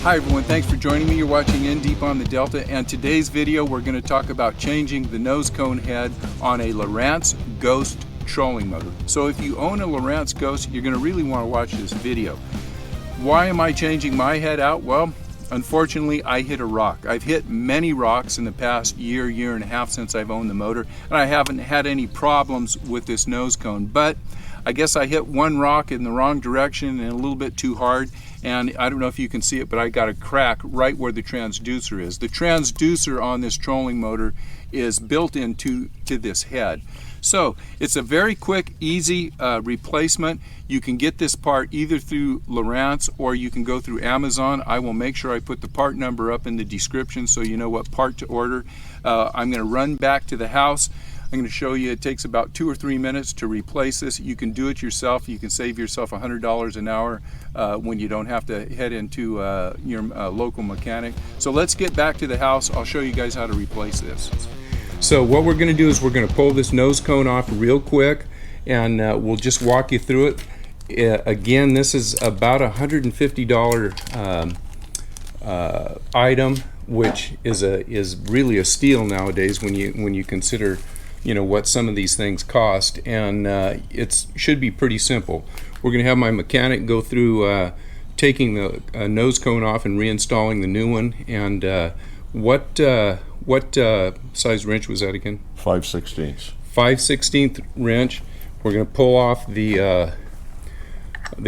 Hi everyone, thanks for joining me. You're watching In Deep on the Delta, and today's video we're going to talk about changing the nose cone head on a Lowrance Ghost trolling motor. So if you own a Lowrance Ghost, you're going to really want to watch this video. Why am I changing my head out? Well, unfortunately I hit a rock. I've hit many rocks in the past year and a half since I've owned the motor, and I haven't had any problems with this nose cone, but I guess I hit one rock in the wrong direction and a little bit too hard, and I don't know if you can see it, but I got a crack right where the transducer is. The transducer on this trolling motor is built into this head. So it's a very quick, easy replacement. You can get this part either through Lowrance or you can go through Amazon. I will make sure I put the part number up in the description so you know what part to order. I'm going to run back to the house. I'm going to show you, it takes about 2 or 3 minutes to replace this. You can do it yourself. You can save yourself $100 an hour when you don't have to head into your local mechanic. So let's get back to the house. I'll show you guys how to replace this. So what we're going to do is we're going to pull this nose cone off real quick, and we'll just walk you through it. Again, this is about a $150 item, which is really a steal nowadays when you consider what some of these things cost, and it should be pretty simple. We're going to have my mechanic go through taking the nose cone off and reinstalling the new one. And what size wrench was that again? 5/16. 5/16 wrench. We're going to pull off the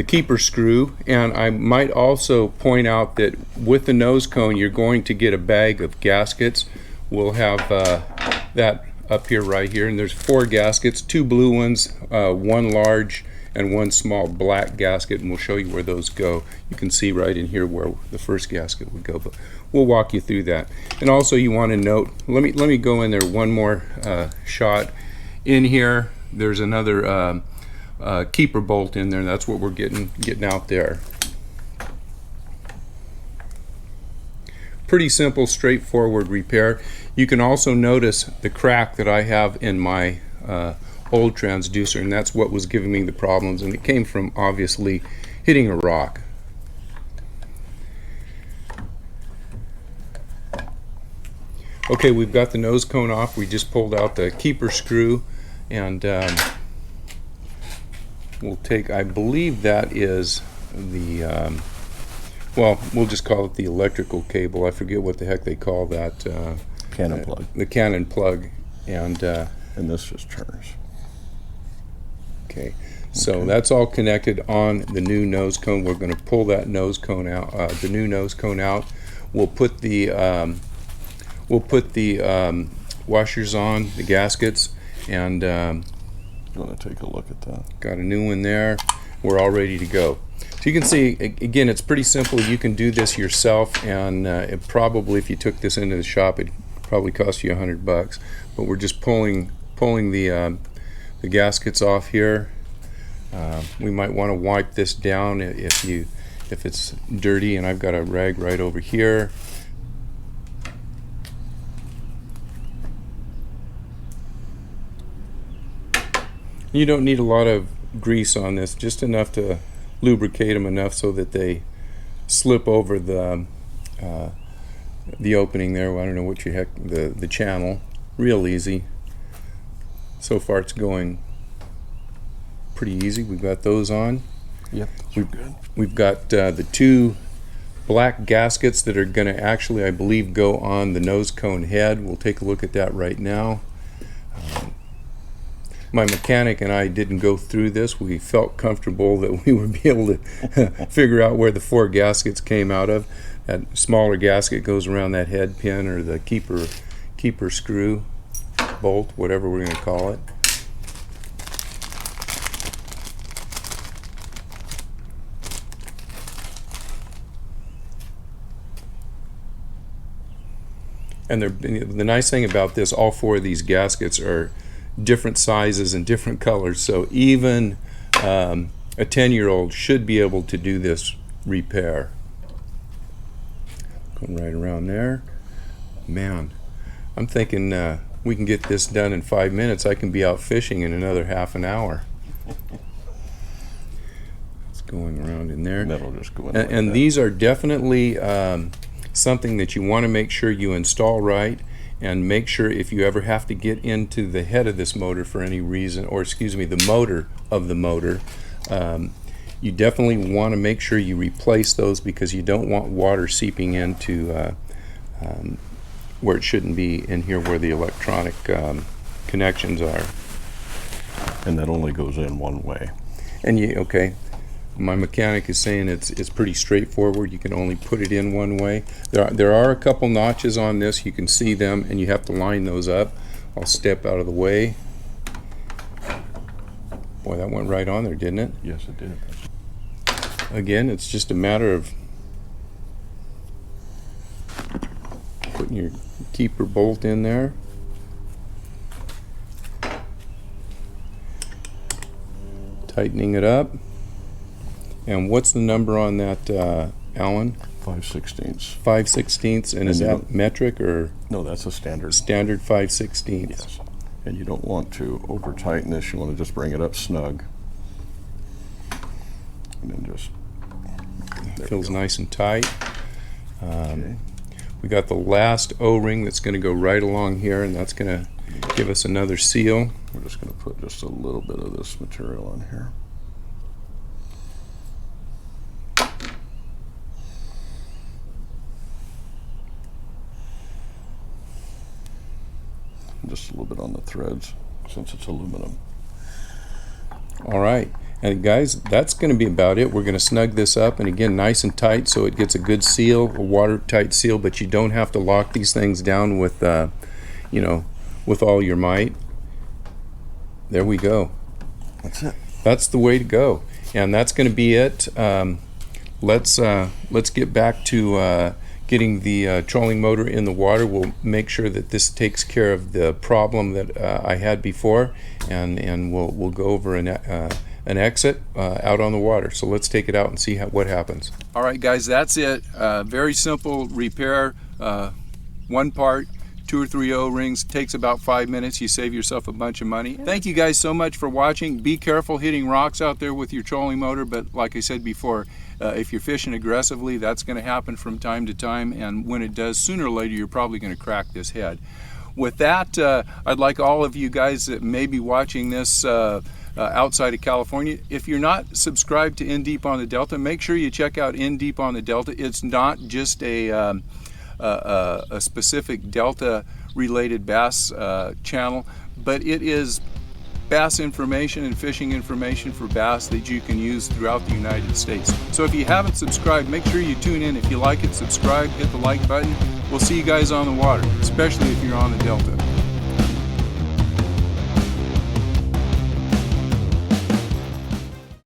keeper screw, and I might also point out that with the nose cone you're going to get a bag of gaskets. We'll have that up here, right here, and there's 4 gaskets, 2 blue ones, 1 large and 1 small black gasket, and we'll show you where those go. You can see right in here where the first gasket would go, but we'll walk you through that. And also you want to note, let me go in there one more shot. In here there's another keeper bolt in there, and that's what we're getting out there. Pretty simple, straightforward repair. You can also notice the crack that I have in my old transducer, and that's what was giving me the problems, and it came from obviously hitting a rock. Okay, we've got the nose cone off. We just pulled out the keeper screw, and we'll take, I believe that is the well, we'll just call it the electrical cable. I forget what the heck they call that. Cannon plug. The cannon plug. And this just turns. Okay, so that's all connected on the new nose cone. We're going to pull that nose cone out, the new nose cone out. We'll put the washers on, the gaskets, and you want to take a look at that? Got a new one there. We're all ready to go. So you can see, again, it's pretty simple. You can do this yourself, and it probably, if you took this into the shop, it probably cost you $100. But we're just pulling the gaskets off here. We might want to wipe this down if it's dirty, and I've got a rag right over here. You don't need a lot of grease on this, just enough to lubricate them enough so that they slip over the opening there. Well, I don't know what the channel. Real easy. So far it's going pretty easy. We've got those on. Yep, we've got the 2 black gaskets that are going to actually, I believe, go on the nose cone head. We'll take a look at that right now. My mechanic and I didn't go through this. We felt comfortable that we would be able to figure out where the 4 gaskets came out of. That smaller gasket goes around that head pin, or the keeper screw, bolt, whatever we're going to call it. And the nice thing about this, all 4 of these gaskets are different sizes and different colors, so even a 10-year-old should be able to do this repair. Going right around there. Man, I'm thinking we can get this done in 5 minutes. I can be out fishing in another half an hour. Let's going around in there. And that'll just go in. And these are definitely something that you want to make sure you install right, and make sure if you ever have to get into the head of this motor for any reason, or excuse me, the motor of the motor, you definitely want to make sure you replace those, because you don't want water seeping into where it shouldn't be, in here where the electronic connections are. And that only goes in one way. And okay, my mechanic is saying it's pretty straightforward. You can only put it in one way. There are a couple notches on this. You can see them, and you have to line those up. I'll step out of the way. Boy, that went right on there, didn't it? Yes, it did. Again, it's just a matter of putting your keeper bolt in there. Tightening it up. And what's the number on that, Alan? 5/16. 5/16, and is that metric or? No, that's a standard. Standard 5/16. Yes. And you don't want to over tighten this. You want to just bring it up snug. And then just. Feels nice and tight. Okay. We got the last O-ring that's going to go right along here, and that's going to give us another seal. We're just going to put just a little bit of this material on here. Just a little bit on the threads, since it's aluminum. All right, and guys, that's going to be about it. We're going to snug this up, and again, nice and tight, so it gets a good seal, a watertight seal. But you don't have to lock these things down with, you know, with all your might. There we go. That's it. That's the way to go, and that's going to be it. Let's get back to getting the trolling motor in the water. We'll make sure that this takes care of the problem that I had before, and we'll go over an exit out on the water. So let's take it out and see what happens. All right, guys, that's it. Very simple repair. One part, 2 or 3 O-rings, takes about 5 minutes. You save yourself a bunch of money. Thank you guys so much for watching. Be careful hitting rocks out there with your trolling motor, but like I said before, if you're fishing aggressively, that's going to happen from time to time, and when it does, sooner or later you're probably going to crack this head. With that, I'd like all of you guys that may be watching this outside of California, if you're not subscribed to In Deep on the Delta, make sure you check out In Deep on the Delta. It's not just a specific Delta related bass channel, but it is bass information and fishing information for bass that you can use throughout the United States. So if you haven't subscribed, make sure you tune in. If you like it, subscribe, hit the like button. We'll see you guys on the water, especially if you're on the Delta.